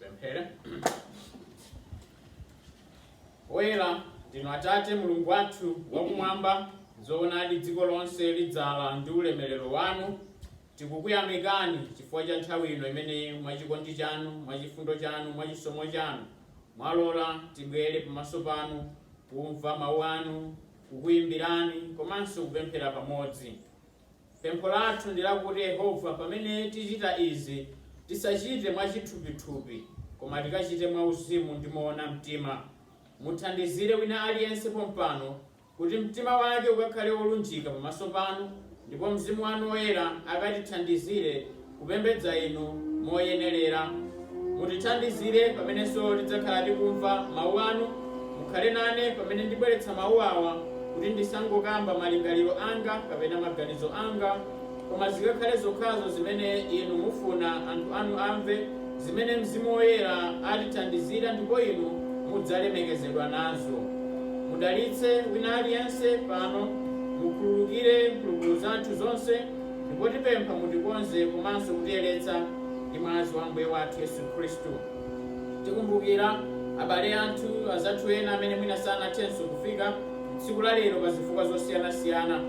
Pemphere. Oyera ndinu Atate Mulungu wathu wakumwamba, zoonadi dziko lonse lidzala ndi ulemerero wanu. Tikukuyamikani chifukwa cha nthawi ino imene mwachikondi chanu, mwachifundo chanu, mwachisomo chanu mwalola tibwere pamaso panu kumva mawu anu, kukuyimbirani komanso kupemphera pamodzi. Pempho lathu ndi lakuti Yehova, pamene tichita izi tisachite mwachithupithupi koma tikachite mwauzimu ndi moona mtima. Muthandizire wina aliyense pompano kuti mtima wake ukakhale wolunjika pamaso panu, ndipo Mzimu wanu Woyera akatithandizire kupembedza inu moyenerera. Mutithandizire pamenenso tidzakhala tikumva mawu anu. Mukhale nane pamene ndibweretsa mawu awa, kuti ndisangokamba malingaliro anga kapena maganizo anga, koma zikakhale zokhazo zimene inu mufuna anthu anu amve, zimene Mzimu Woyera atithandizira ndipo inu mudzalemekezedwa nazo. Mudalitse wina aliyense pano, mukhululukire mphulupulu zathu zonse, ndipo tipempha mutikonze komanso kutiyeretsa ndi mwazi wa Ambuye wathu Yesu Khristu. Tikumbukira abale athu, azathu ena amene mwina sanathenso kufika tsiku la lero pa zifukwa zosiyanasiyana.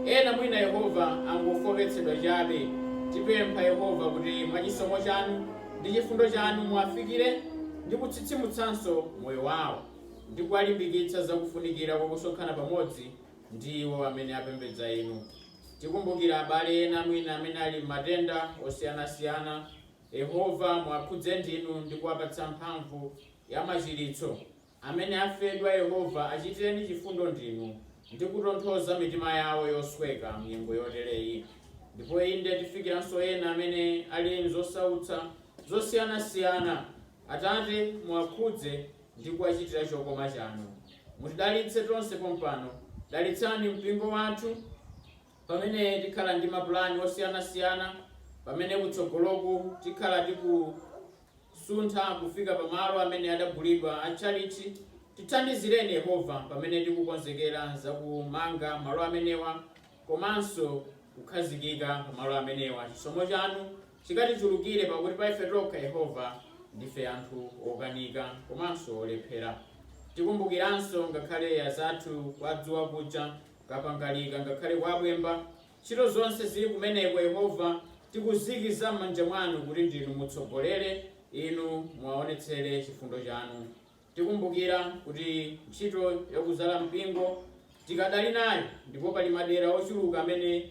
Ena mwina Yehova angofoketsedwa chabe. Tipempha Yehova kuti mwachisomo chanu ndi chifundo chanu muwafikire ndi kutsitsimutsanso moyo wawo ndi kuwalimbikitsa zakufunikira kwa kusonkhana pamodzi ndi iwo amene apembedza inu. Tikumbukira abale ena mwina amene ali m'matenda osiyanasiyana. Yehova mwakhudze ndinu ndi kuwapatsa mphamvu ya machiritso. Amene afedwa Yehova achitireni chifundo ndinu ndi kutonthoza mitima yawo yosweka m'nyengo yotereyi. Ndipo inde tifikiranso ena amene ali m'zosautsa zosiyanasiyana. Atate mwakhudze ndi kuwachitira chokoma chanu. Mutidalitse tonse pompano. Dalitsani mpingo wathu pamene tikhala ndi mapulani osiyanasiyana, pamene kutsogoloku tikhala tikusuntha kufika pamalo amene adagulidwa a charity. Tithandizireni Yehova pamene tikukonzekera zakumanga malo amenewa komanso kukhazikika pamalo amenewa. Chisomo chanu chikatichulukire pakuti pa ife tokha Yehova ndife anthu okanika komanso olephera. Tikumbukiranso ngakhale azathu kwa dzuwa kucha kapangalika, ngakhale kwa bwemba, ntchito zonse zili kumeneko Yehova tikuzikiza m'manja mwanu kuti ndinu mutsogolere, inu mwaonetsere chifundo chanu. Tikumbukira kuti ntchito yakuzala mpingo tikadali nayo, ndipo pali madera ochuluka amene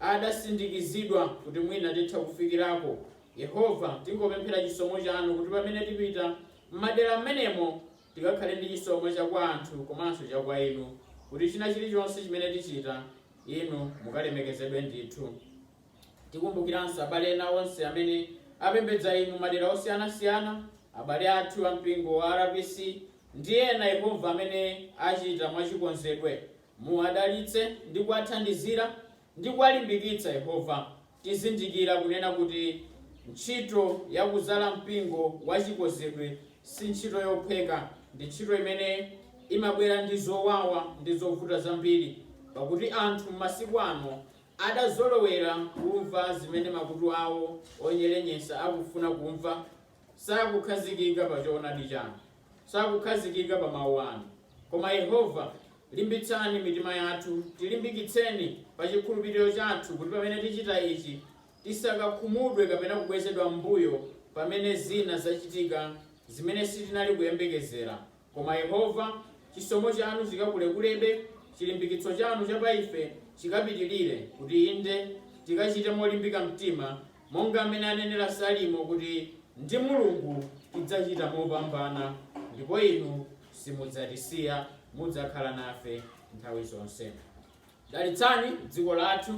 adasindikizidwa kuti mwina titha kufikirako. Yehova tingopemphera chisomo chanu kuti pamene tipita m'madera amenemo tikakhale ndi chisomo chakwa anthu komanso chakwa inu, kuti china chilichonse chimene tichita inu mukalemekezedwe ndithu. Tikumbukiranso abale ena onse amene apembedza inu madera osiyanasiyana, abale athu ampingo wa RPC ndi ena Yehova amene achita mwachikonzedwe. Muwadalitse ndi kuwathandizira ndi kuwalimbikitsa Yehova. Tizindikira kunena kuti ntchito yakuzala mpingo wachikonzedwe si ntchito yopheka, ndi ntchito imene imabwera ndi zowawa ndi zovuta zambiri, pakuti anthu m'masiku ano adazolowera kumva zimene makutu awo onyerenyesa akufuna kumva. Sakukhazikika pa choonadi chanu, sakukhazikika pa mawu anu. Koma Yehova, limbitsani mitima yathu, tilimbikitseni pa chikhulupiriro chathu, kuti pamene tichita ichi tisakakhumudwe kapena kubwezedwa m'mbuyo pamene zina zachitika zimene sitinali kuyembekezera. Koma Yehova, chisomo chanu chikakulekulebe, chilimbikitso chanu cha pa ife chikapitirire, kuti inde tikachite molimbika mtima, monga amene anenera Salimo kuti ndi Mulungu tidzachita mopambana, ndipo inu simudzatisiya, mudzakhala nafe nthawi zonse. Dalitsani dziko lathu,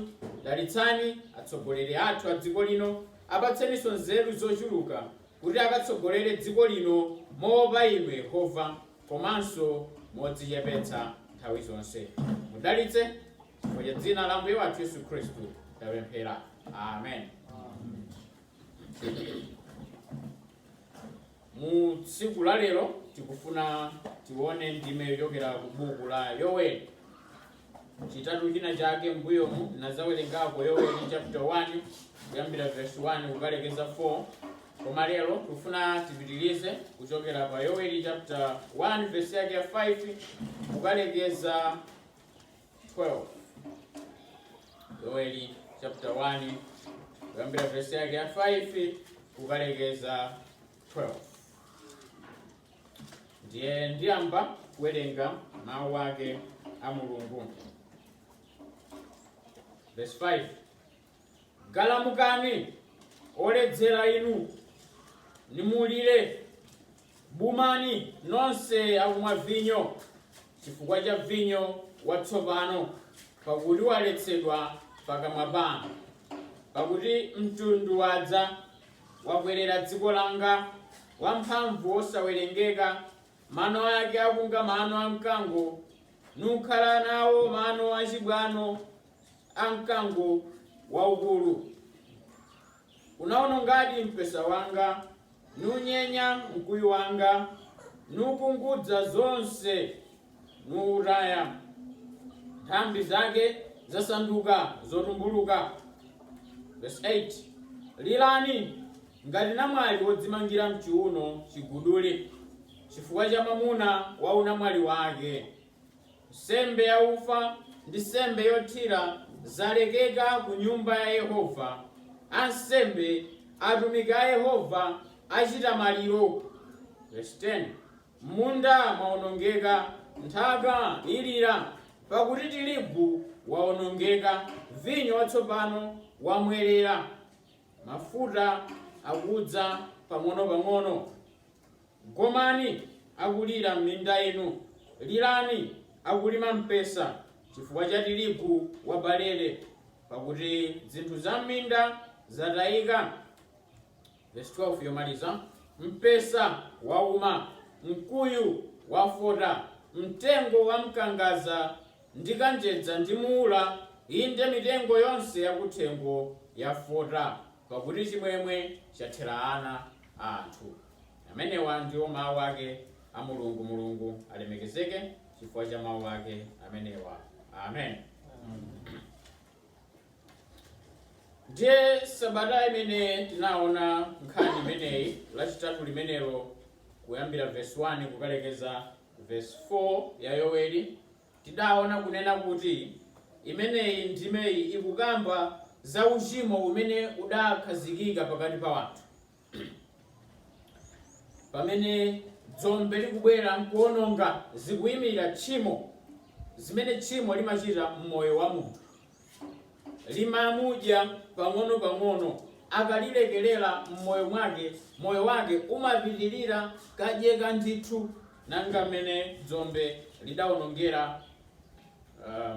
dalitsani atsogoleri athu a dziko lino, apatseninso nzeru zochuluka kuti akatsogolere dziko lino moopa inu Yehova, komanso modzichepetsa nthawi zonse. Mudalitse chifukwa cha dzina la Ambuye wathu Yesu Khristu tapemphera. Amen. Mu tsiku la lero tikufuna tione ndime yochokera ku buku la Yoweli. Chitatu china chake mbuyomu nazawerengako Yoweli chapter 1 kuyambira verse 1 kukalekeza 4. Koma lero kufuna tipitilize kuchokera pa Yoweli chapter 1 verse yake ya 5 kukalekeza 12. Yoweli chapter 1 kuyambira verse yake ya 5 kukalekeza 12. Ndiye ndiyamba kuwerenga mawu ake a Mulungu. Verse 5. Galamukani oledzera inu, nimulire, bumani nonse akumwa vinyo, chifukwa cha vinyo watsopano, pakuti waletsedwa pakamwa panu. Pakuti mtundu wadza wakwerera dziko langa, wamphamvu osawerengeka, mano ake akunga mano amkango, nukhala nawo mano achibwano amkango waukulu. Unaonongadi mpesa wanga, nunyenya mkuyu wanga, nukungudza zonse nuutaya. Nthambi zake zasanduka zotumbuluka. Verse 8. Lilani ngati namwali wodzimangira mchiuno chiguduli, chifukwa cha mwamuna wa unamwali wake. Nsembe ya ufa ndi nsembe yothira zalekeka ku nyumba ya Yehova. Ansembe atumiki a Yehova achita maliro. Verse 10. Munda mwaonongeka, nthaka ilira, pakuti tirigu waonongeka, vinyo watsopano wamwerera. Mafuta akudza pang'ono-pang'ono. Gomani akulira m'minda inu, lirani akulima mpesa, chifukwa cha tirigu wa balele, pakuti zinthu za m'minda zatayika. Verse 12 yomaliza. Mpesa wauma, mkuyu wafota, mtengo wa mkangaza ndi kanjedza ndi mula, inde mitengo yonse yakuthengo yafota, pakuti chimwemwe chathera ana anthu. Amenewa ndiwo mawu ake a Mulungu. Mulungu alemekezeke chifukwa cha mawu ake amenewa. Amen. Ndiye sabata imene tinaona nkhani imeneyi lachitatu limenelo kuyambira verse 1 kukalekeza verse 4 ya Yoweli, tidaona kunena kuti imeneyi ndimeyi ikukamba za uchimo umene udakhazikika pakati pa wanthu. Pamene dzombe likubwera nkuononga, zikuyimira tchimo, zimene tchimo limachita mmoyo wa munthu. Limamudya pang'ono-pang'ono, akalilekelera mmoyo mwake, moyo wake umapitirira kadyeka ndithu, nanga mmene dzombe lidawonongera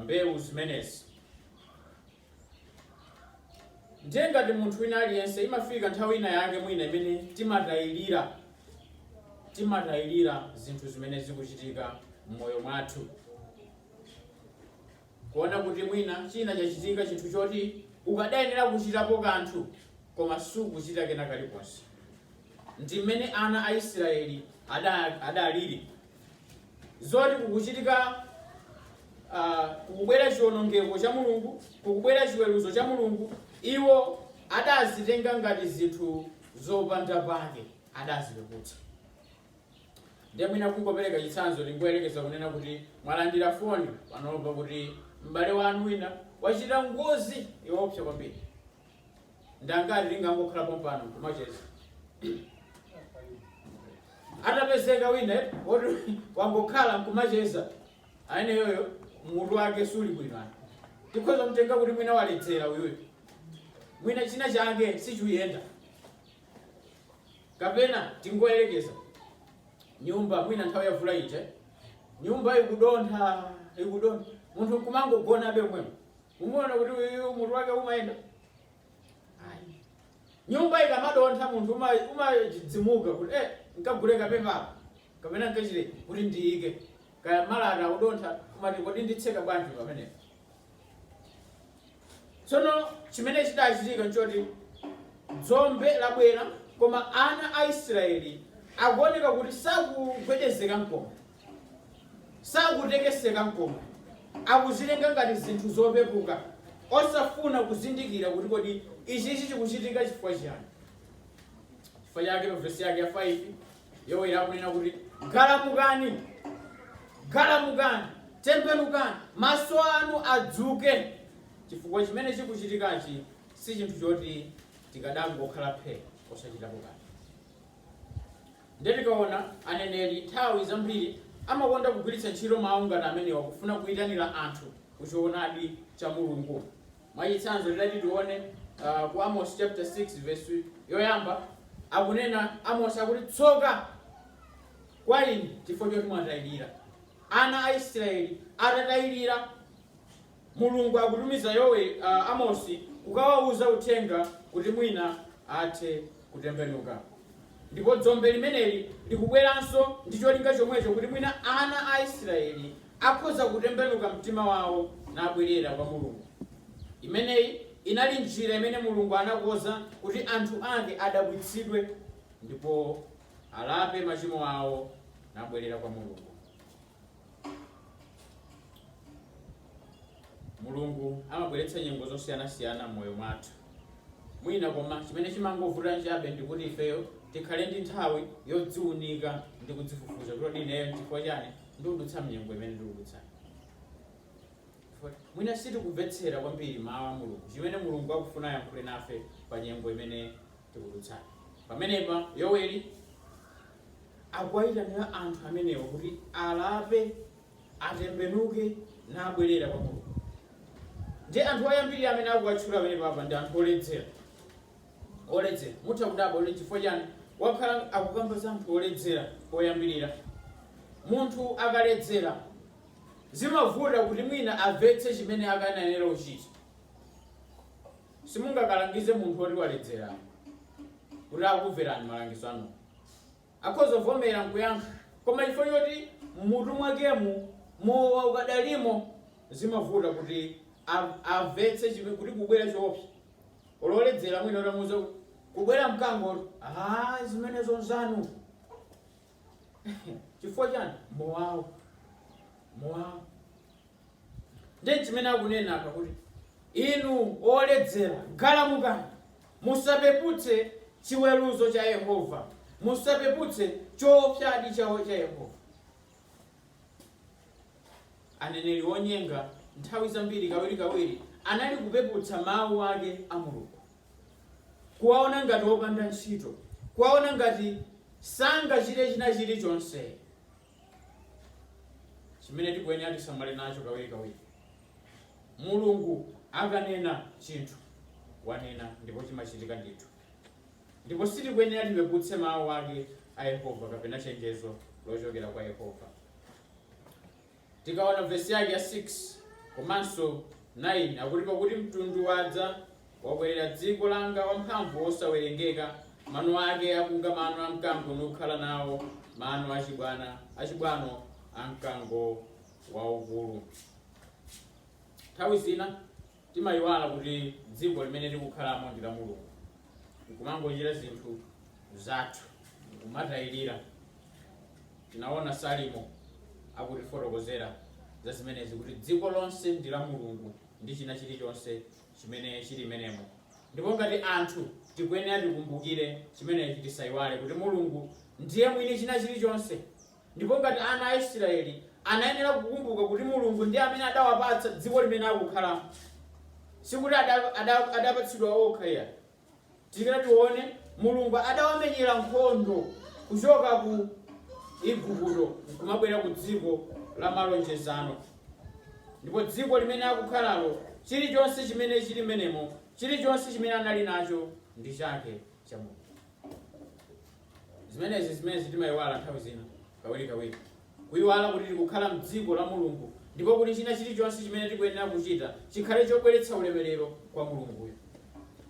mbewu zimenezi. Ndiye ngati munthu wina aliyense imafika nthawi ina yake mwina imene timatayirira zinthu zimene zikuchitika mmoyo mwathu. Kuona kuti mwina china chachitika chinthu choti ukadayenera kuchitapo kanthu, koma sukuchita kena kalikonse. Ndi mmene ana a Israeli adalili. Zoti kukuchitika kukubwera chiwonongeko cha Mulungu, kukubwera chiweruzo cha Mulungu, iwo adazitenga ngati zinthu zopanda pake, adazipeputsa. Ndiye mwina kungopereka chitsanzo lingoyerekeza kunena kuti mwalandira foni panopa kuti m'bale wanu wina wachita ngozi yoopsa kwambiri. Ndangati lingangokhalapo pano kumacheza. Atapezeka wina woti wangokhala nkumacheza, aine yoyo mutu wake suli bwino. Tikhoza mtenga kuti mwina waledzera uyuyo, mwina china chake sichuyenda. Kapena tingoyerekeza nyumba mwina nthawi ya vula ite, nyumba ikudontha, munthu kumangogona abe mwemwe. Umuona kuti uyu mutu wake umayenda. Nyumba ikamadontha munthu umadzimuka kuti nkagule kapepa, kapena nkachire kuti ndiike. Kaya malata udontha kumati kodi nditseka bwanji pamene. Tsono chimene chidachitika nchoti dzombe labwera, koma ana a Israeli akuoneka kuti sakugwedezeka mkoma, sakutekeseka mkoma, akuzilenga ngati zinthu zopepuka. osafuna kuzindikira kuti kodi ichi chikuchitika chifukwa chiyani. Chifukwa chake pa vesi yake ya 5 Yoweli akunena kuti galamukani, galamukani, tembenukani, maso anu adzuke, chifukwa chimene chikuchitikachi si chinthu choti tikadangokhala phe osachitapo kanthu. Ndiye tikaona aneneri nthawi zambiri amakonda kugwiritsa ntchito mawu ngati amenewa kufuna kuyitanira anthu kuchoonadi cha Mulungu. Mwachitsanzo lidati tione ku Amos chapter 6 verse yoyamba akunena Amos akuti tsoka kwa inu chifukwa choti mwatayirira. Ana a Israeli atatayirira, Mulungu akutumiza Amosi kukawauza uthenga kuti mwina athe kutembenuka. Ndipo dzombe limeneli likubweranso ndi cholinga chomwecho kuti mwina ana a Israeli akhoza kutembenuka mtima wawo nabwerera kwa Mulungu. Imeneyi inali njira imene Mulungu anakonza kuti anthu ake adabwitsidwe ndipo alape machimo awo nabwerera kwa Mulungu. Mulungu amabweretsa nyengo zosiyanasiyana m'moyo mwathu. Mwina koma chimene chimangovuta nchabe ndikuti ifeyo tikhale ndi nthawi yodziunika ndi kudzifufuza kuti ineyo chifukwa chani ndikudutsa mnyengo imene ndikudutsayo. Mwina sitikubvetsera kwambiri mawu a Mulungu, chimene Mulungu akufuna yankhule nafe pa nyengo imene tikudutsayo. Pamenepa Yoweli akuwayitanira anthu amenewo kuti alape, atembenuke nabwerera kwa Mulungu. Ndi anthu oyambiri amene akuwatchula pamenepo apa ndi anthu oledzera. Oledzera mutha kudabwa kuti chifukwa chani wakhala akukamba za anthu oledzera oyambirira. Munthu akaledzera zimavuta kuti mwina amvetse chimene akanenera kuchita. Simungakalangize munthu oti waledzera kuti akumverani malangizo anu. Akhoza kuvomera nkuyankha, koma chifukwa choti mmutu mwakemu mowa ukadalimo zimavuta kuti amvetse chimene kuti kubwera choopsa. Ololedzera mwina utamuza kubwera mkango, zimene zonzanu. Chifukwa chani? Mowawo. Ndiye chimene akunena kuti inu oledzera galamukani, musapeputse chiweruzo cha Yehova, musapeputse choopsadi chawo cha Yehova. Aneneri onyenga nthawi zambiri kawirikawiri anali kupeputsa mawu ake a Mulungu, kuwaona ngati opanda ntchito, kuwaona ngati sangachite china chilichonse. Chimene tikuyenera tisamale nacho kawirikawiri, Mulungu akanena chinthu wanena ndipo chimachitika ndithu. Ndipo sitikuyenera tipeputse mawu ake a Yehova kapena chenjezo lochokera kwa Yehova. Tikaona vesi yake ya 6 komanso 9 akuti pakuti mtundu wadza wabwerera dziko langa wamphamvu osawerengeka, mano ake akunga mano amkango nokhala nawo mano achibwano amkango waukulu. Nthawi zina timayiwala kuti dziko limene tikukhalamo ndi la Mulungu, nkumangochita zinthu zathu, nkumatayirira. Tinaona Salimo akutifotokozera za zimenezi kuti dziko lonse ndi la Mulungu ndi china chilichonse chimene chili menemo. Ndipo ngati anthu tikuyenera tikumbukire chimenechi, tisayiwale kuti Mulungu ndiye mwini china chilichonse. Ndipo ngati ana a Israeli anayenera kukumbuka kuti Mulungu ndiye amene adawapatsa dziko limene akukhalamo, sikuti adapatsidwa okha iya. Tikati tione Mulungu adawamenyera nkhondo kuchoka ku Igupto kumabwera ku dziko la malonjezano. Ndipo dziko limene akukhalalo chilichonse chimene chili menemo, chilichonse chimene anali nacho ndi chake cha Mulungu. Zimene timayiwala nthawi zina kawirikawiri, kuyiwala kuti tikukhala mdziko la Mulungu ndipo kuti china chilichonse chimene tikuyenera kuchita chikhale chobweretsa ulemerero kwa Mulunguyo.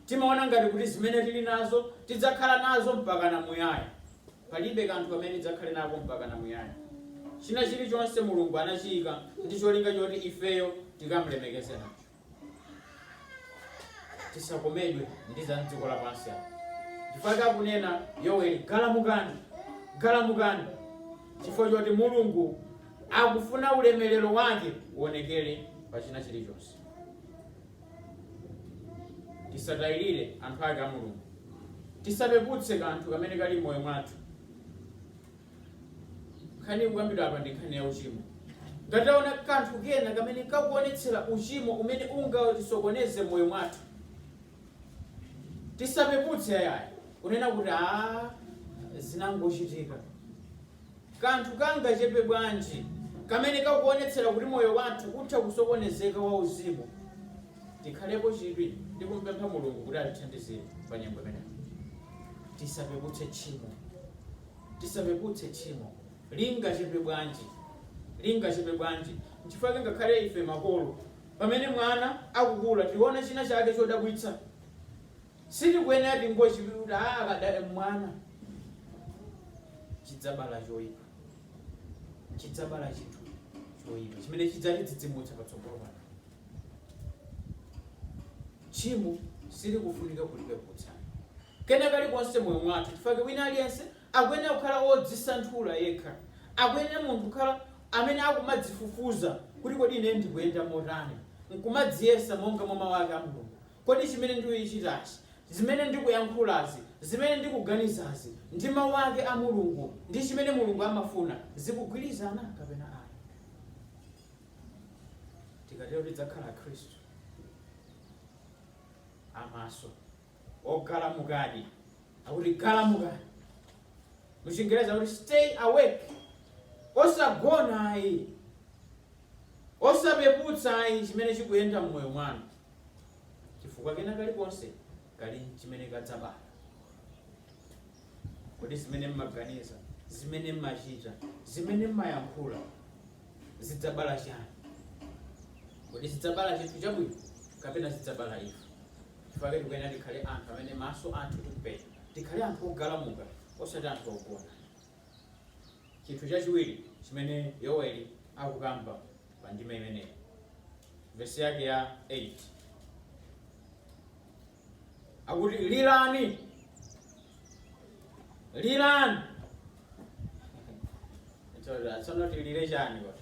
Timaona ngati kuti zimene tili nazo tidzakhala nazo mpaka namuyaya. Palibe kanthu kamene tidzakhale nako mpaka namuyaya. China chilichonse Mulungu anachiyika ndi cholinga choti ifeyo tikamulemekeze nacho. Tisakomedwe ndi za dziko lapansi apa. Chifukwa akunena Yoweli, galamukani, galamukani, chifukwa choti Mulungu akufuna ulemerero wake uonekere pa china chilichonse. tisatayirire anthu ake a Mulungu, tisapeputse kanthu kamene kali moyo mwathu. Nkhani ikukambidwa apa ndi nkhani ya uchimo. Ngataona kanthu kena kamene kakuonetsera uchimo umene ungatisokoneze moyo mwathu, tisapeputse ayayi kunena kuti zinangochitika. Kanthu kangachepe bwanji kamene kakuonetsera kuti moyo wathu utha kusokonezeka wa uzimu, tikhalepo chidwi ndi kumpempha Mulungu kuti atithandizire pa nyengo imeneyi. Tisapeputse tchimo, tisapeputse tchimo, lingachepe bwanji, lingachepe bwanji. Nchifukwa ngakhale ife makolo pamene mwana akukula tiona china chake chodabwitsa, sitikuyenera tingochipira kuti akadali mwana chidzabala choyipa, chidzabala chinthu choyipa chimene chidzatidzidzimutsa patsogolo pano. Tchimo silikufunika kulipeputsa kena kalikonse moyo mwathu, chifukwa wina aliyense akuyenera kukhala odzisanthula yekha, akuyenera munthu kukhala amene akumadzifufuza kuti kodi ine ndikuyenda motani, nkumadziyesa monga mwa mawu ake a Mulungu. Kodi chimene ndikuyichitachi, zimene ndikuyankhulazi, zimene ndikuganizazi ndi mawu ake a Mulungu ndi chimene Mulungu amafuna zikugwirizana kapena ayi? Tikatero tidzakhala Khristu amaso ogalamukadi, akuti galamukadi muChingereza kuti stay awake, osagona ayi, osapeputsa ayi chimene chikuyenda mmoyo mwanu, chifukwa kena kalikonse kali chimene kadzabala. Kodi zimene mmaganiza, zimene mmachita, zimene mmayankhula zidzabala chani? Kodi zidzabala chinthu chabwino kapena zidzabala imfa? Chifukwa tikuyenera tikhale anthu amene maso athu tikupenya, tikhale anthu ogalamuka osati anthu ogona. Chinthu chachiwiri chimene Yoweli akukamba pa ndima imeneyi, vesi yake ya 8, akuti lilani, lilani. Tsono tilire chani kwa?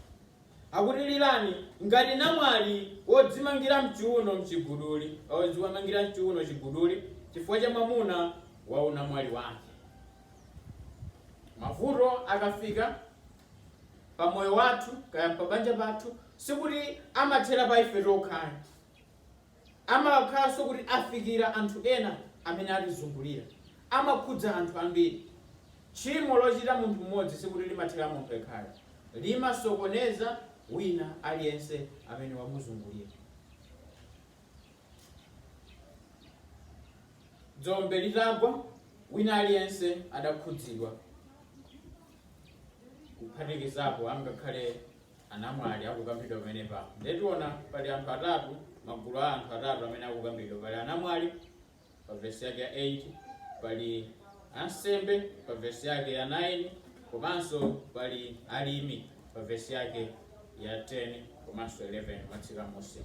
Akuti lilani ngati namwali wodzimangira mchiuno mchiguduli, wodzimangira mchiuno chiguduli chifukwa cha mwamuna wa unamwali wake. Mavuto akafika pa moyo wathu kaya pa banja pathu, sikuti amathera pa ife tokha, amakhalanso kuti afikira anthu ena amene atizungulira, amakhudza anthu ambiri. Tchimo lochita munthu mmodzi sikuti limathera munthu yekhayo, limasokoneza wina aliyense amene wamuzungulira. Dzombe litagwa, wina aliyense adakhudzidwa, kuphatikizapo angakhale anamwali akukambidwa pamene pa. Ndetiona pali anthu atatu, magulu a anthu atatu amene akukambidwa, pali anamwali pa vesi yake ya 8, pali ansembe pa vesi yake ya 9, komanso pali alimi pa vesi yake ya 10 komanso 11 matsika Mose.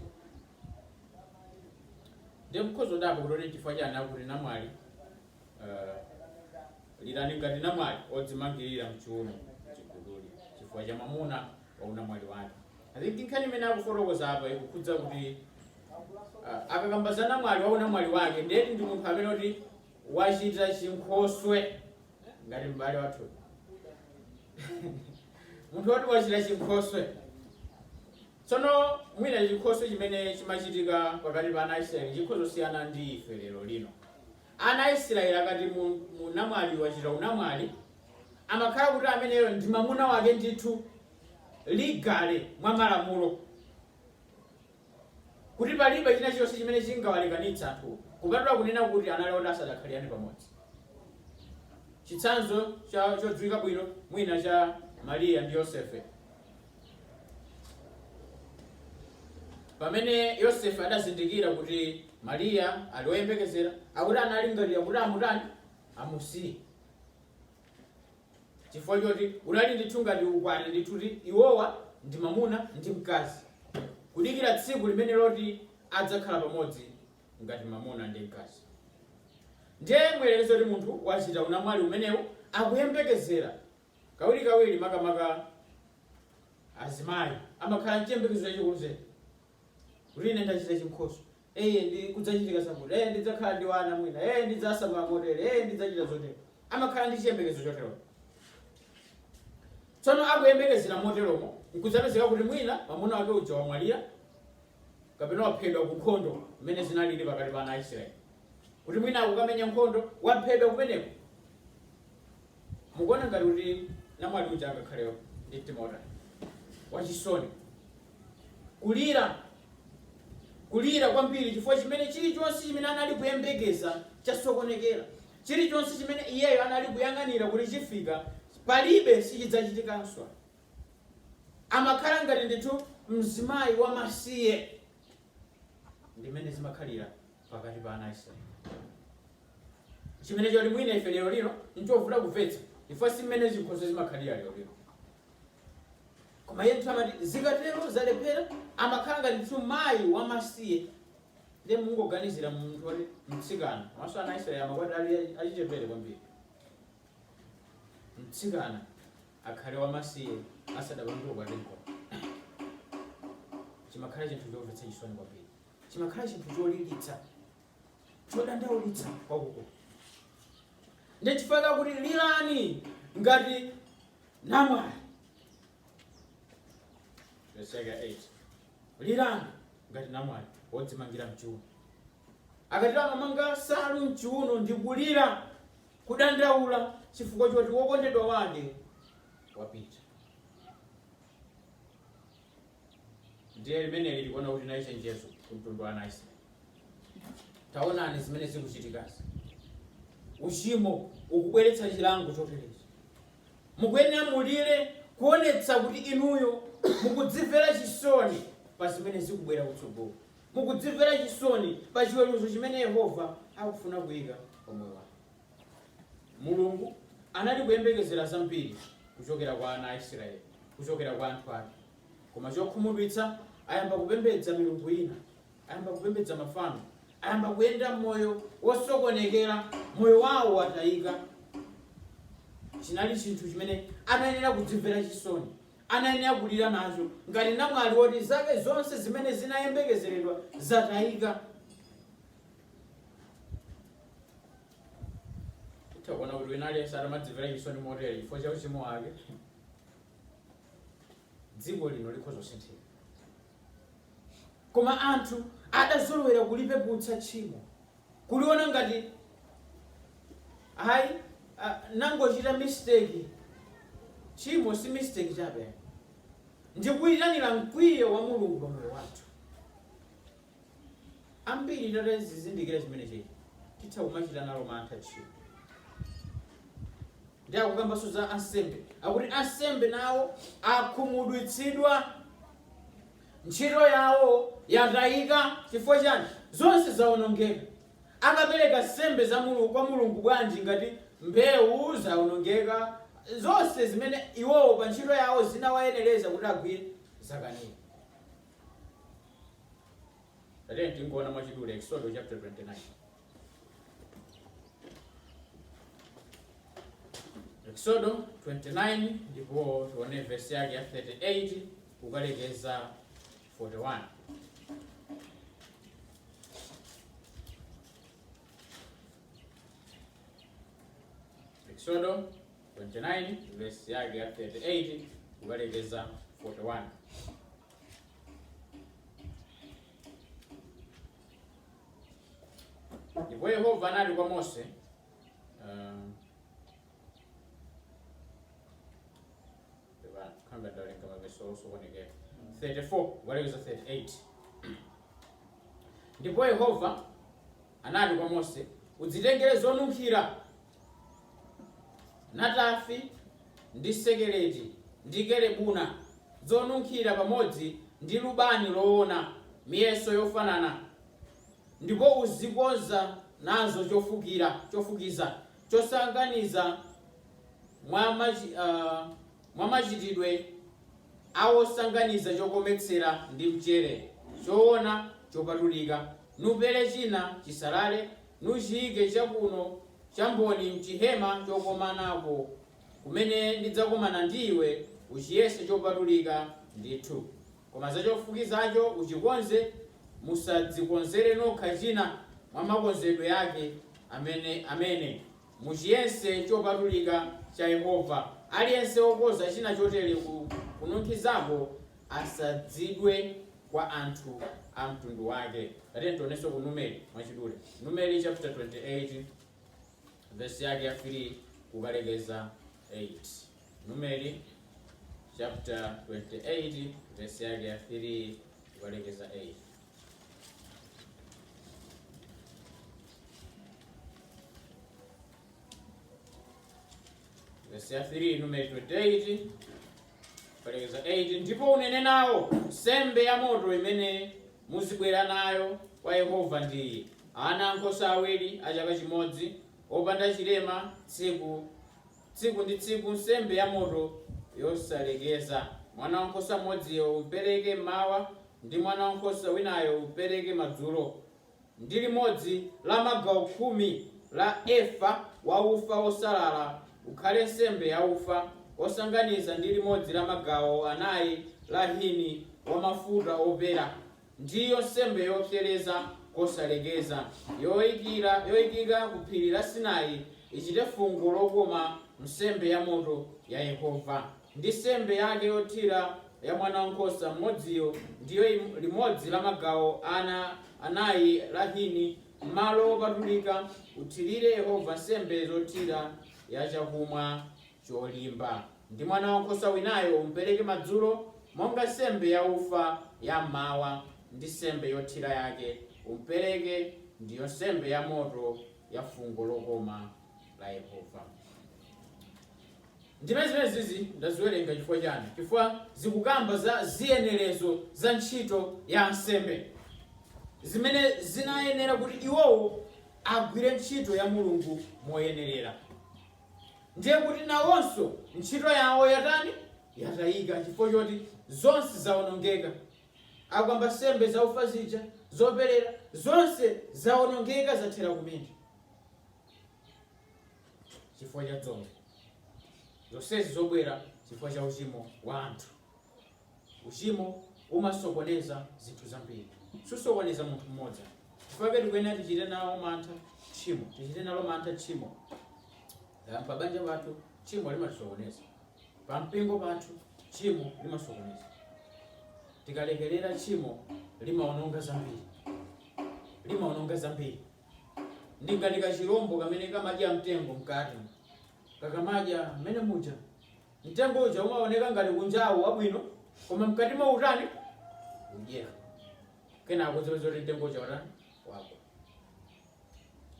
Ndiye mkhozo dapo kutoti chifukwa chani akuti namwali lilani ngati namwali odzimangirira mchiuno chiguduli chifukwa cha mwamuna wa unamwali wake. Azinti nkhani imene akufotokoza apa ikukhudza kuti akakamba namwali wa unamwali wake ndeti ndi munthu amene kuti wachita chinkhoswe ngati m'bale wathu. Munthu woti wachita chinkhoswe. Tsono mwina chinkhoswe chimene chimachitika pakati pa ana Israeli chikhozosiyana ndi ife lero lino. Ana Israeli akati munamwali wachita unamwali, amakhala kuti ameneyo ndi mwamuna wake ndithu ligale mwa malamulo, kuti palibe china chonse chimene chingawalekanitsa anthu, kupatula kunena kuti anali oti asadakhalirane pamodzi. Chitsanzo chodziwika bwino mwina cha Mariya ndi Yosefe. Pamene Yosefe adazindikira kuti Mariya ali woyembekezera, akuti analingalira kuti amutani amusiye. Chifukwa choti unali ndithu ngati ukwati ndithu kuti iwowa ndi mwamuna ndi mkazi, kudikira tsiku limene loti adzakhala pamodzi ngati mwamuna ndi mkazi. Ndiye mwelekezo kuti munthu wachita unamwali umenewu akuyembekezera kawirikawiri, makamaka azimayi amakhala mchiyembekezo chachikulu zedi kuti ine ndachita chinkhoswe, ndi kudzachitika sakuti, ndidzakhala ndi wana mwina, ndidzasamala motere, ndidzachita zotere. Amakhala ndi chiyembekezo chotero. Tsono akuyembekezera moteromo, nkudzapezeka kuti mwina mwamuna wake uja wamwalira, kapena waphedwa ku nkhondo mmene zinalili pakati pa ana a Israeli. Kuti mwina akukamenya nkhondo, waphedwa kumeneko. Mukuona ngati kuti namwali uja angakhale ndi mtima wotani, wachisoni. Kulira kwambiri chifukwa chimene chilichonse chimene anali kuyembekeza chasokonekera. Chilichonse chimene iyeyo anali kuyang'anira kuti chifika, palibe sichidzachitikanso. Amakhala ngati ndithu mzimayi wamasiye. Ndimene zimakhalira pakati pa ana a Israeli. Chimene choti mwina ife lero lino nchovuta kumvetsa, chifukwa si mmene zikhozo zimakhalira lero lino. Koma iye amati zikatero zalephera, amakhala ngati ndithu mayi wamasiye. Ndiye mungoganizira munthu woti mtsikana, maso ana a Israeli amakwati ali achichepere kwambiri. Mtsikana akhale wamasiye asadapangidwe kukwati nkhondo. Chimakhala chinthu chomvetsa chisoni kwambiri. Chimakhala chinthu cholilitsa, chodandaulitsa kwakukulu. Ndiye chifukwa kuti lilani ngati namwali. Verse 8. Lilani ngati namwali wodzimangira mchiuno. Akati amamanga nsalu mchiuno ndi kulira, kudandaula chifukwa choti wokondedwa wake wapita. Ndiye limene likuona kuti nayo chenjezo kumtundu wa ana a Israeli. Taonani zimene zikuchitikazi. Uchimo ukubweretsa chilango chotereza. Mukuyenera mulire kuonetsa kuti inuyo mukudzimvera chisoni pa zimene zikubwera kutsogolo. Mukudzimvera chisoni pa chiweruzo chimene Yehova akufuna kuyika pa moyo wanu. Mulungu anali kuyembekezera zambiri kuchokera kwa ana a Israeli, kuchokera kwa anthu ake. Koma chokhumudwitsa, ayamba kupembedza milungu ina, ayamba kupembedza mafano, ayamba kuyenda moyo wosokonekera, moyo wawo watayika. Chinali chinthu chimene anayenera kudzimvera chisoni, anayenera kulira nacho, ngati namwali woti zake zonse zimene zinayembekezeredwa zatayika. Tikuona kuti winali sadamadzimvera chisoni motere chifukwa cha uchimo wake, dziko lino likhoza kusinthika. Koma anthu adazolowera kulipeputsa tchimo, kuliona ngati nangochita mistake. Tchimo si mistake chabe, ndikuyitanira mkwiyo wa Mulungu pa moyo wathu. Ambiri tatazizindikira chimene chiti titha kumachita nalo mantha tchimo. Ndi akukambanso za ansembe, akuti ansembe nawo akhumudwitsidwa, ntchito yawo yatayika. Chifukwa chani? Zonse zawonongeka. Akapereka nsembe za Mulungu kwa Mulungu bwanji ngati mbewu zawonongeka, zonse zimene iwowo pa ntchito yawo zinawayenereza kuti agwire zakanira. Tatene tingoona mwachidule Exodus chapter 29. Exodus 29 ndipo tuone verse yake ya 38 kukalekeza 41. Exodus 29 verse yake ya 38 kukalekeza 41. Ndipo Yehova anali kwa Mose, kanga darling kama verse also kuonekea 34 kukalekeza 38. Ndipo Yehova anali kwa Mose, udzitengere zonunkhira, natafi ndi sekeleti ndi kerebuna, zonunkhira pamodzi ndi lubani loona, miyeso yofanana. Ndipo uzikonza nazo chofukiza chosanganiza mwa machitidwe awosanganiza chokometsera ndi mchere, choona chopatulika. Nupere china chisalale, nuchiyike chakuno chamboni mchihema chokomanapo, kumene ndidzakomana ndiwe, uchiyese chopatulika ndithu. Koma za chofukizacho uchikonze musadzikonzere nokha china mwa makonzedwe yake amene muchiyese chopatulika cha Yehova. Aliyense wokonza china chotere kununkhizako asadzidwe kwa anthu a mtundu wake. Tate tionenso ku Numeri mwachidule. Numeri chapter 28 verse yake ya 3 kukalekeza 8. Numeri chapter 28 verse yake ya 3 kukalekeza 8. Verse ya 3 Numeri 28 kukalekeza 8. Ndipo unene nawo, nsembe ya moto imene muzibwera nayo kwa Yehova ndi ana ankhosa awiri a chaka chimodzi opanda chilema tsiku ndi tsiku, nsembe ya moto yosalekeza. Mwana wankhosa mmodziyo upereke mmawa ndi mwana wankhosa winayo upereke madzulo, ndi limodzi la magawo 10 la efa wa ufa wosalala ukhale nsembe ya ufa osanganiza, ndi limodzi la magawo 4 la hini wa mafuta opera, ndiyo nsembe yopsereza kosalekeza yoyikika ku phiri la Sinai, ichite fungo lokoma nsembe ya moto ya Yehova. Ndi nsembe yake yothira ya mwana wankhosa mmodziyo ndiyo limodzi la magawo 4 la hini malo opatulika, uthirire Yehova nsembe zothira ya chakumwa cholimba. Ndi mwana wankhosa winayo umpereke madzulo monga nsembe ya ufa ya mmawa, ndi nsembe yothira yake umpereke ndiyo nsembe ya moto ya fungo lokoma la Yehova. Ndimene zizi ndaziwerenga chifukwa chani? Chifukwa zikukamba za ziyenerezo za ntchito ya nsembe zimene zinayenera kuti iwowo agwire ntchito ya Mulungu moyenerera. Ndiye kuti nawonso ntchito yawo yatani? Yatayika, chifukwa choti zonse zawonongeka. Akamba nsembe za ufa zija zoperera zonse zawonongeka, zathera kumene chifukwa cha tsono. Zonsezi zobwera chifukwa cha uchimo wa anthu. Uchimo umasokoneza zinthu zambiri, susokoneza munthu mmodzi. Chifukwa tikuyenera tichite nawo mantha tchimo, tichite nalo mantha tchimo. Pa banja pathu tchimo limatisokoneza, pa mpingo pathu tchimo limasokoneza. Tikalekerera tchimo limaononga zambiri. Ndingati kachirombo kamene kamadya mtengo mkati, kakamadya mmene muja mtengo uja umaoneka ngati kunjawo wabwino, koma mkati mwa utani udyeka. Kenako zoti mtengo uja watani wako.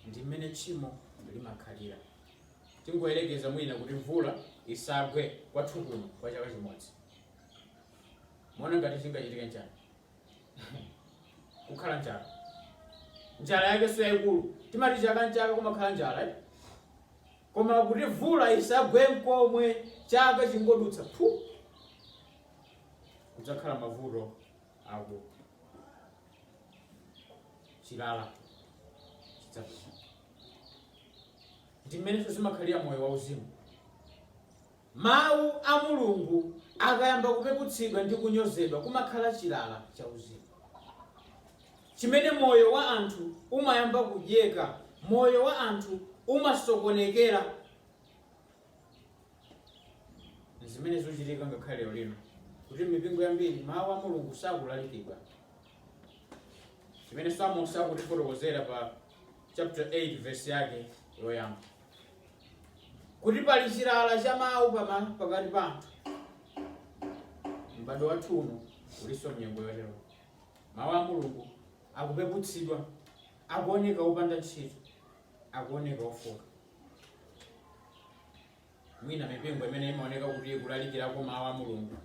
Ndi mmene tchimo limakhalira. Tingoyerekeza mwina kuti mvula isagwe kwathu kuno kwa chaka chimodzi. Mwana ngati chingachitike njala. Kukhala njala. Njala yake so yayikulu. Timati chaka nchaka kumakhala njala. Koma kuti mvula isagwe mkomwe chaka chingodutsa phu, kudzakhala mavuto ako chilala chidzapita. Ndi mmene zimakhalira moyo wauzimu. Mawu a Mulungu akayamba kupeputsidwa ndi kunyozedwa kumakhala chilala cha uzimu, chimene moyo wa anthu umayamba kudyeka, moyo wa anthu umasokonekera. Zimene zochitika ngakhale lero kuti mipingo yambiri mawu a Mulungu sakulalikidwa. Chimene Samuel akutifotokozera pa chapter 8 verse yake yoyamba, kuti pali chilala cha mawu pakati pa anthu. M'bado wathu uno uliso mnyengo yotero. Mawu a Mulungu akupeputsidwa, akuoneka opanda ntchito, akuoneka ofoka. Mwina mipingo imene imaoneka kuti ikulalikirako mawu a Mulungu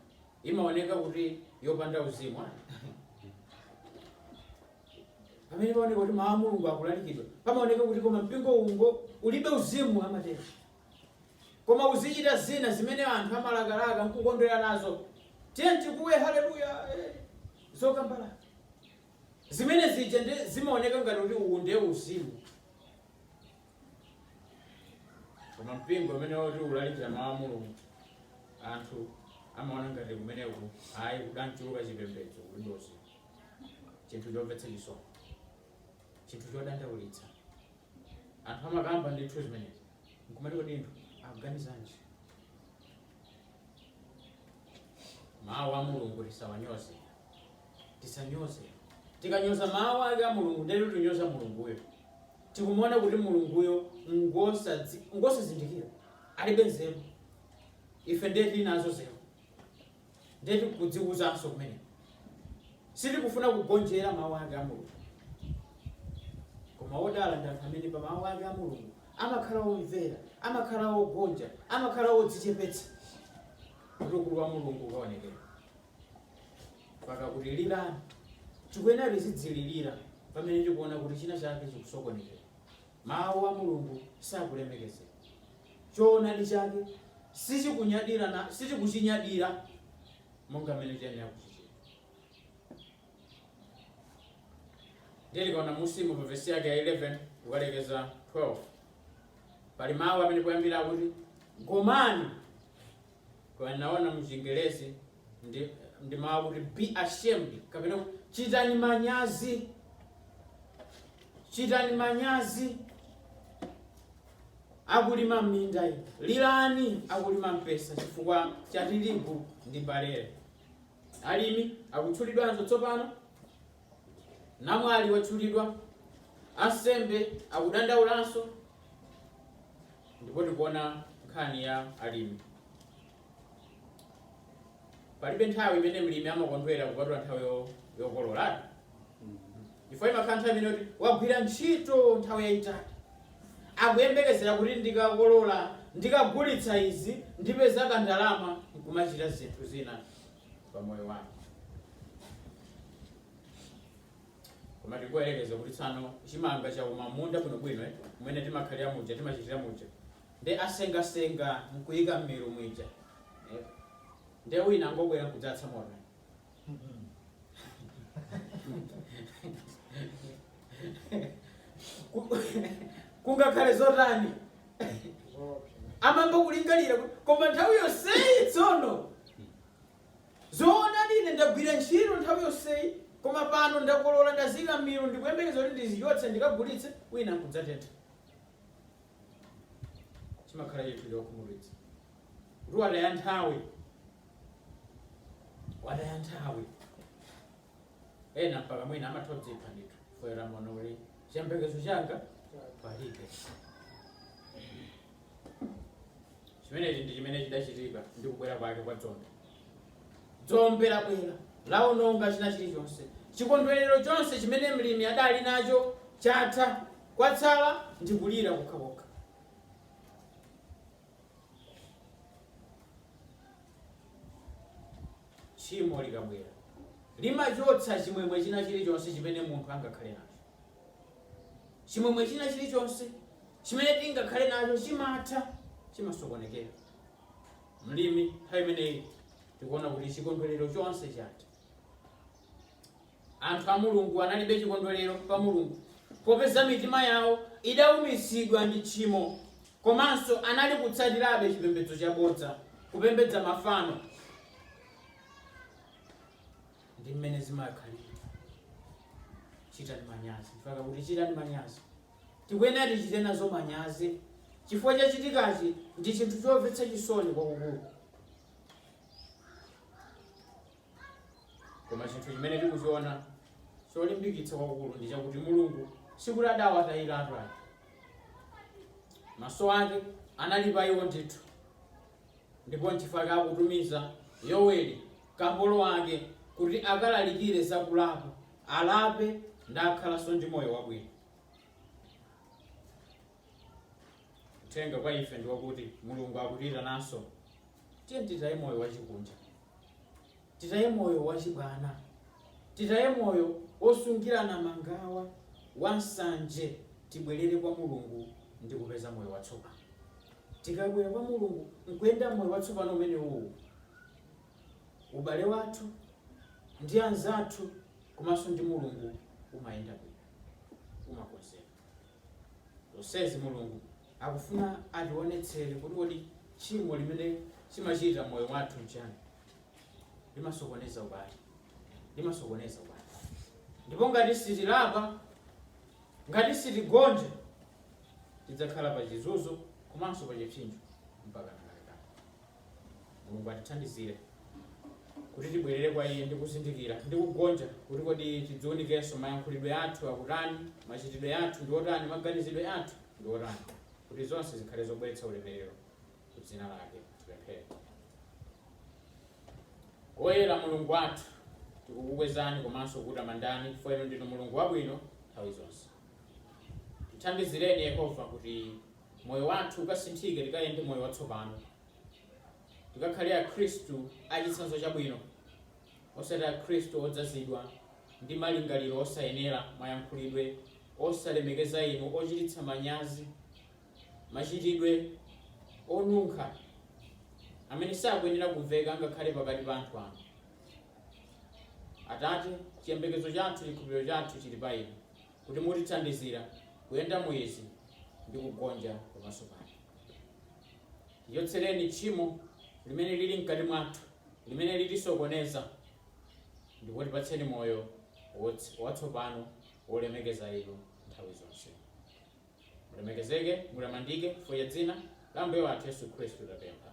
imaoneka kuti yopanda uzimu. Pamene paoneka kuti mawu a Mulungu akulalikidwa, pamaoneka kuti koma mpingo ungo ulibe uzimu amatero. Koma uzichita zina zimene anthu amalakalaka nkukondwera nazo. Tikuwe haleluya, zokambala. Zimene zija zimaoneka ngati kuti uwu ndiye uzimu. Koma mpingo umene woti ulalikira mawu a Mulungu, anthu amaona ngati kumeneko ayi kudanchuluka chipembedzo kulibe uzimu. chinthu chomvetsa chisoni, chinthu chodandaulitsa. Anthu amakamba ndithu zimenezi, nkumati kodi anthu akuganizanji? Mawu a Mulungu tisawanyoze, tisanyoze. Tikanyoza mawu ake a Mulungu ndelo tinyoza Mulunguyo. Tikumuona kuti Mulunguyo ngosazindikira, alibe nzeru. Ife ndiye tili nazo nzeru, ndiye tikudziwuzanso kumene. Sitikufuna kugonjera mawu ake a Mulungu. Koma odala ndi anthu amene pa mawu ake a Mulungu amakhala omvera, amakhala ogonja, amakhala odzichepetsa. Ukulu wa Mulungu ukaonekera. Paka kuti lilani, tikuyenera tizidzilirira pamene tikuona kuti china chake chikusokonekera. Mawu a Mulungu sakulemekezera. Choonadi chake sichikuchinyadira monga mmene tiyenera kuchichita. Ndiye tikaona musimu pa vesi yake ya 11 kukalekeza 12. Pali mawu amene kuyambira kuti gomani. Kwa naona mchingerezi ndi mawu kuti be ashamed, kapena chitani manyazi. Chitani manyazi akulima m'minda iyi, lilani akulima mpesa chifukwa cha tirigu ndi barele. Alimi akutchulidwanso tsopano, namwali watchulidwa, ansembe akudandaulanso, ndipo tikuona nkhani ya alimi. Palibe nthawi imene mlimi amakondwera kupatula nthawi yokolola. Ifo imakhala nthawi imene kuti wagwira ntchito nthawi yayitali, akuyembekezera kuti ndikakolola, ndikagulitsa izi, ndipeza kandalama, nkumachita zinthu zina pa moyo wake. Koma tikuyerekeza kuti tsano chimanga cha umamunda bwinobwino kumene timakhalira muja, timachitira muja, ndi asengasenga mkuyika m'milu mwija. Ndiye wina angobwera kudzatsa moto. Kungakhale zotani amamba kulingalira, koma nthawi yonseyi tsono zoona ine ndagwira ntchito nthawi yonseyi, koma pano ndakolola, ndazika m'milu, ndikuyembekeza kuti ndiziyotse ndikagulitse, wina nkudzatentha. Chimakhala chinthu chokhumudwitsa kuti wataya nthawi. Ena mpaka mwina amatodzipha ndithu foera mono uli chiyembekezo changa palibe. Chimenechi ndi chimene chidachitika ndi kubwera kwake kwa dzombe. Dzombe labwera laononga china chilichonse. Chikondwerero chonse chimene mlimi adali nacho chatha, kwatsala ndi kulira kokhakokha. Tchimo likabwera limachotsa chimwemwe china chilichonse chimene munthu angakhale nacho. Chimwemwe china chilichonse chimene tingakhale nacho chimatha, chimasokonekera. Mlimi nthawi imeneyi tikuona kuti chikondwerero chonse chatha. Anthu a Mulungu analibe chikondwerero pa Mulungu popeza mitima yawo idaumitsidwa ndi tchimo, komanso anali kutsatirabe chipembedzo chabodza, kupembedza mafano. Ndi mmene zimakhalira. Chitani manyazi, mpaka kuti chitani manyazi. Tikuyenera tichite nazo manyazi, chifukwa chachitikachi ndi chinthu chomvetsa chisoni kwakukulu. Koma chinthu chimene tikuchiona cholimbikitsa kwakukulu ndi chakuti Mulungu sikuti adawatayira anthu ake. Maso ake anali pa iwo ndithu, ndipo nchifukwa akutumiza Yoweli kapolo wake kuti akalalikire zakulapa, alape ndakhalanso ndi moyo wabwino. Uthenga kwa ife ndi wakuti Mulungu akutira nanso tiye titaye moyo wachikunja, titaye moyo wachibwana, titaye moyo osungirana mangawa, wansanje, tibwerere kwa Mulungu ndi kupeza moyo watsopano. Tikabwera kwa Mulungu nkuyenda moyo watsopano umene uwu, ubale wathu ndi anzathu komanso ndi Mulungu umayenda bwino, umakonzeka. Zonsezi Mulungu akufuna ationetsere kuti kodi tchimo limene chimachita moyo wathu nchani. Limasokoneza ubale, ndipo ngati sitilapa, ngati sitigonja, tidzakhala pa chizunzo komanso pa chipsinjo mpaka kalekale. Mulungu atithandizire kuti tibwerere kwa Iye ndi kuzindikira ndi kugonja kuti kodi tidziwunikenso mayankhulidwe athu akutani, machitidwe athu ndi otani, maganizidwe athu ndi otani, kuti zonse zikhale zobweretsa ulemerero ku dzina lake. Tipemphere. Oyera Mulungu wathu, tikukukwezani komanso kukutamandani chifukwa Inu ndinu Mulungu wabwino nthawi zonse. Tithandizireni Yehova kuti moyo wathu ukasinthike tikayende moyo watsopano, tikakhale Akhristu achitsanzo chabwino, osati Akhristu odzazidwa ndi malingaliro osayenera, mayankhulidwe osalemekeza Inu, ochititsa manyazi, machitidwe onunkha amene sakuyenera kumveka ngakhale pakati pa anthu anu. Atate, chiyembekezo chathu, chikhulupiriro chathu chili pa Inu kuti mutithandizira kuyenda mwezi ndi kugonja pamaso pake. Tiyotsereni tchimo limene lili mkati mwathu, limene litisokoneza, ndipo tipatseni moyo watsopano wolemekeza Inu nthawi zonse. Mulemekezeke, mulamandike chifukwa cha dzina la Ambuye wathu Yesu Khristu tapempha.